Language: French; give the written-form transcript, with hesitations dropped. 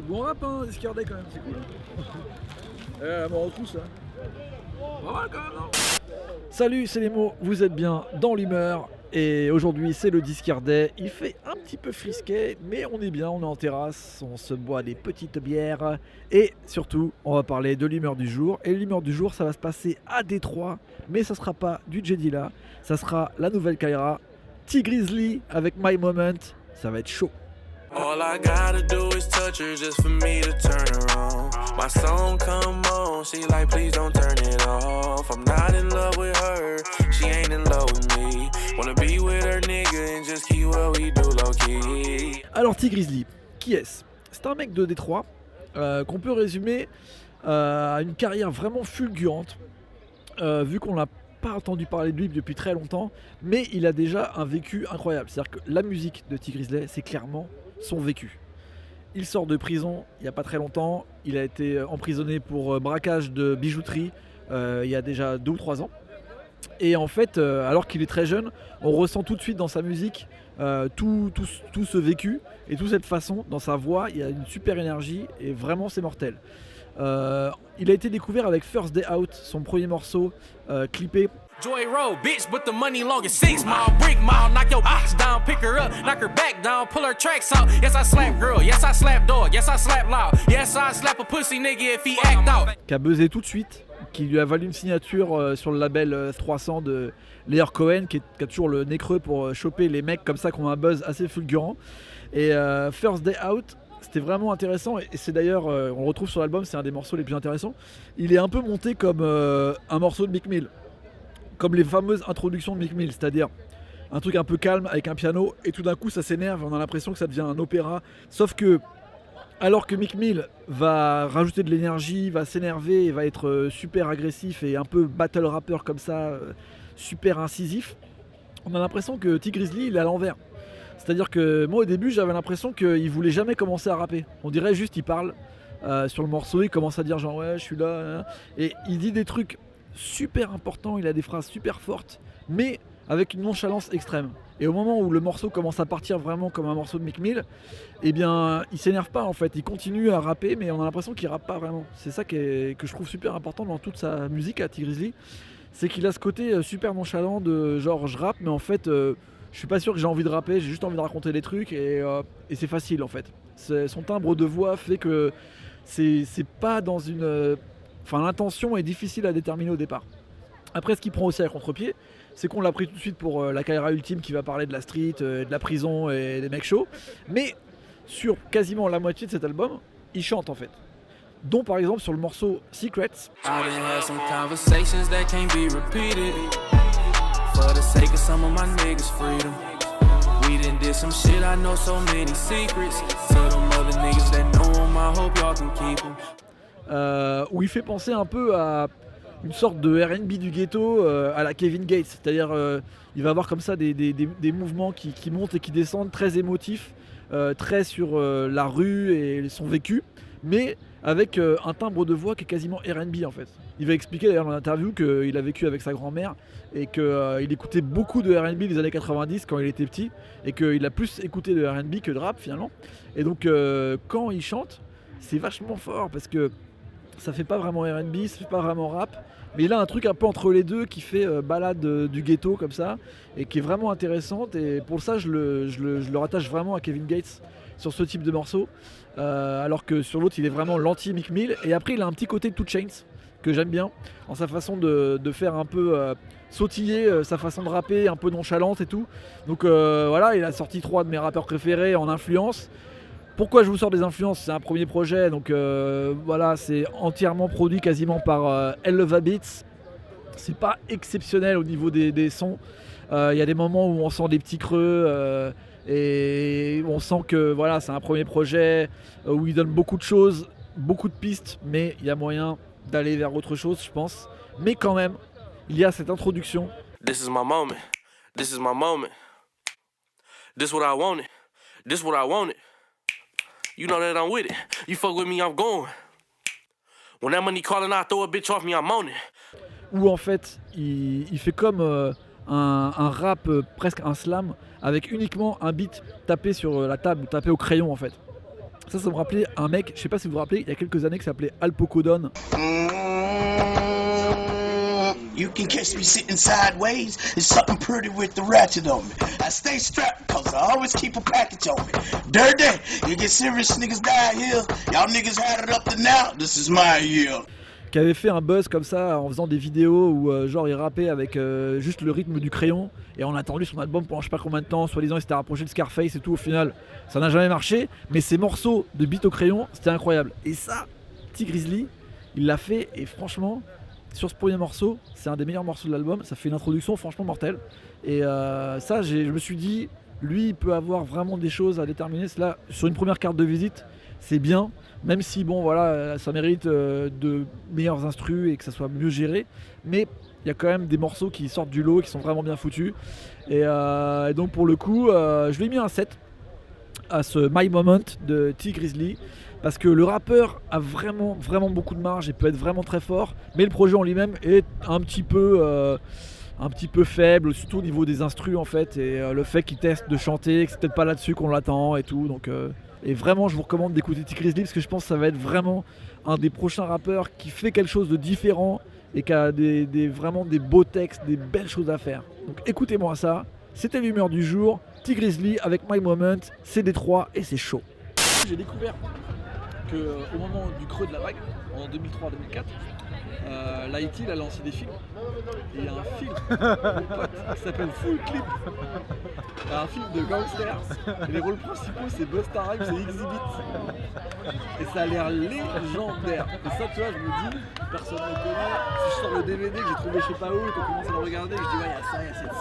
bon rap, hein, Discardé quand même, c'est cool. La mort aux trousses, là. Pas mal quand même, non? Salut, c'est les mots, vous êtes bien dans l'humeur. Et aujourd'hui, c'est le Discardet. Il fait un petit peu frisquet, mais on est bien, on est en terrasse, on se boit des petites bières. Et surtout, on va parler de l'humeur du jour. Et l'humeur du jour, ça va se passer à Détroit, mais ça sera pas du Jedila, ça sera la nouvelle Kaira, T-Grizzly avec My Moment. Ça va être chaud. All I gotta do is touch her just for me to turn her on. My song come on, she like please don't turn it off. I'm not in love with her, she ain't in love with me. Wanna be with her nigga and just keep what we do low key. Alors T-Grizzly, qui est-ce? C'est un mec de Détroit qu'on peut résumer à une carrière vraiment fulgurante, vu qu'on n'a pas entendu parler de lui depuis très longtemps, mais il a déjà un vécu incroyable. C'est-à-dire que la musique de T-Grizzly, c'est clairement son vécu. Il sort de prison il n'y a pas très longtemps, il a été emprisonné pour braquage de bijouterie il y a déjà 2 ou 3 ans. Et en fait, alors qu'il est très jeune, on ressent tout de suite dans sa musique tout ce vécu et toute cette façon, dans sa voix, il y a une super énergie et vraiment c'est mortel. Il a été découvert avec First Day Out, son premier morceau clippé. Joy Road, bitch, but the money long as 6 mile, brick mile, knock your bitch down, pick her up, knock her back down, pull her tracks out. Yes, I slap girl, yes, I slap dog, yes, I slap loud, yes, I slap a pussy nigga if he act out. Qui a buzzé tout de suite, qui lui a valu une signature sur le label 300 de Lear Cohen, qui a toujours le nez creux pour choper les mecs comme ça qui ont un buzz assez fulgurant. Et First Day Out, c'était vraiment intéressant, et c'est d'ailleurs, on le retrouve sur l'album, c'est un des morceaux les plus intéressants. Il est un peu monté comme un morceau de Meek Mill, comme les fameuses introductions de Meek Mill, c'est-à-dire un truc un peu calme avec un piano, et tout d'un coup ça s'énerve, on a l'impression que ça devient un opéra, sauf que alors que Meek Mill va rajouter de l'énergie, va s'énerver et va être super agressif et un peu battle rapper comme ça, super incisif, on a l'impression que T-Grizzly il est à l'envers. C'est-à-dire que moi au début j'avais l'impression qu'il voulait jamais commencer à rapper. On dirait juste il parle sur le morceau, il commence à dire genre ouais je suis là, et il dit des trucs super importants, il a des phrases super fortes, mais avec une nonchalance extrême. Et au moment où le morceau commence à partir vraiment comme un morceau de Meek Mill, eh bien il s'énerve pas en fait, il continue à rapper mais on a l'impression qu'il rappe pas vraiment. C'est ça que je trouve super important dans toute sa musique à T-Grizzly, c'est qu'il a ce côté super nonchalant de genre je rappe mais en fait je suis pas sûr que j'ai envie de rapper, j'ai juste envie de raconter des trucs et c'est facile en fait. Son timbre de voix fait que c'est pas dans une... Enfin l'intention est difficile à déterminer au départ. Après ce qu'il prend aussi à contre-pied, c'est qu'on l'a pris tout de suite pour la Kaira ultime qui va parler de la street, de la prison et des mecs chauds. Mais sur quasiment la moitié de cet album, il chante en fait. Dont par exemple sur le morceau Secrets. I done had some conversations that can't be repeated. For the sake of some of my niggas' freedom. We done did some shit, I know so many secrets. Tell them other niggas that know them, I hope y'all can keep them. Où il fait penser un peu à une sorte de R&B du ghetto à la Kevin Gates, c'est-à-dire il va avoir comme ça des mouvements qui montent et qui descendent, très émotifs, très sur la rue et son vécu, mais avec un timbre de voix qui est quasiment R&B en fait. Il va expliquer d'ailleurs dans l'interview qu'il a vécu avec sa grand-mère et qu'il écoutait beaucoup de R&B des années 90 quand il était petit et qu'il a plus écouté de R&B que de rap finalement. Et donc quand il chante, c'est vachement fort parce que ça fait pas vraiment R&B, ça fait pas vraiment rap, mais il a un truc un peu entre les deux qui fait balade du ghetto comme ça et qui est vraiment intéressante, et pour ça je le rattache vraiment à Kevin Gates sur ce type de morceau, alors que sur l'autre il est vraiment l'anti Meek Mill. Et après il a un petit côté 2 Chainz que j'aime bien en sa façon de faire un peu sautiller sa façon de rapper un peu nonchalante et tout. Donc voilà, il a sorti 3 de mes rappeurs préférés en influence. Pourquoi je vous sors des influences? C'est un premier projet, donc voilà, c'est entièrement produit quasiment par Eleva Beats. C'est pas exceptionnel au niveau des sons. Il y a des moments où on sent des petits creux et on sent que voilà, c'est un premier projet où il donne beaucoup de choses, beaucoup de pistes, mais il y a moyen d'aller vers autre chose, je pense. Mais quand même, il y a cette introduction. This is my moment. This is my moment. This what I wanted. This what I wanted. You know that I'm with it. You fuck with me, I'm going. When that money calling, I throw a bitch off me, I'm on it. Où en fait, il fait comme un rap, presque un slam, avec uniquement un beat tapé sur la table, tapé au crayon en fait. Ça me rappelait un mec, je sais pas si vous vous rappelez, il y a quelques années qui s'appelait Alpocodone. You can catch me sitting sideways. It's something pretty with the ratchet on me. I stay strapped cause I always keep a package on me. Dirty, you get serious niggas die here. Y'all niggas had it up to now. This is my year. Qui avait fait un buzz comme ça en faisant des vidéos où genre il rappait avec juste le rythme du crayon et on a attendu son album pendant je sais pas combien de temps, soi-disant il s'était rapproché de Scarface et tout, au final ça n'a jamais marché, mais ces morceaux de beat au crayon c'était incroyable. Et ça, T Grizzly, il l'a fait et franchement sur ce premier morceau, c'est un des meilleurs morceaux de l'album, ça fait une introduction franchement mortelle. Et ça je me suis dit, lui il peut avoir vraiment des choses à déterminer, là sur une première carte de visite, c'est bien. Même si bon voilà, ça mérite de meilleurs instrus et que ça soit mieux géré, mais il y a quand même des morceaux qui sortent du lot, qui sont vraiment bien foutus. Et donc pour le coup, je lui ai mis un 7 à ce My Moment de T Grizzly, parce que le rappeur a vraiment beaucoup de marge et peut être vraiment très fort, mais le projet en lui-même est un petit peu faible, surtout au niveau des instrus en fait, et le fait qu'il teste de chanter, que c'est peut-être pas là-dessus qu'on l'attend et tout, donc... Et vraiment, je vous recommande d'écouter T Grizzly parce que je pense que ça va être vraiment un des prochains rappeurs qui fait quelque chose de différent et qui a vraiment des beaux textes, des belles choses à faire. Donc écoutez-moi ça, c'était l'humeur du jour, T Grizzly avec My Moment, c'est Détroit et c'est chaud. J'ai découvert qu'au moment du creux de la vague, en 2003-2004, l'IT a lancé des films. Et il y a un film, mon pote, qui s'appelle Full Clip. Un film de gangsters. Et les rôles principaux, c'est Busta Rhymes et Exhibit. Et ça a l'air légendaire. Et ça, tu vois, je me dis, personne ne connaît. Si je sors le DVD que j'ai trouvé je sais pas où, et qu'on commence à le regarder, je dis, ouais, il y a ça, il y a cette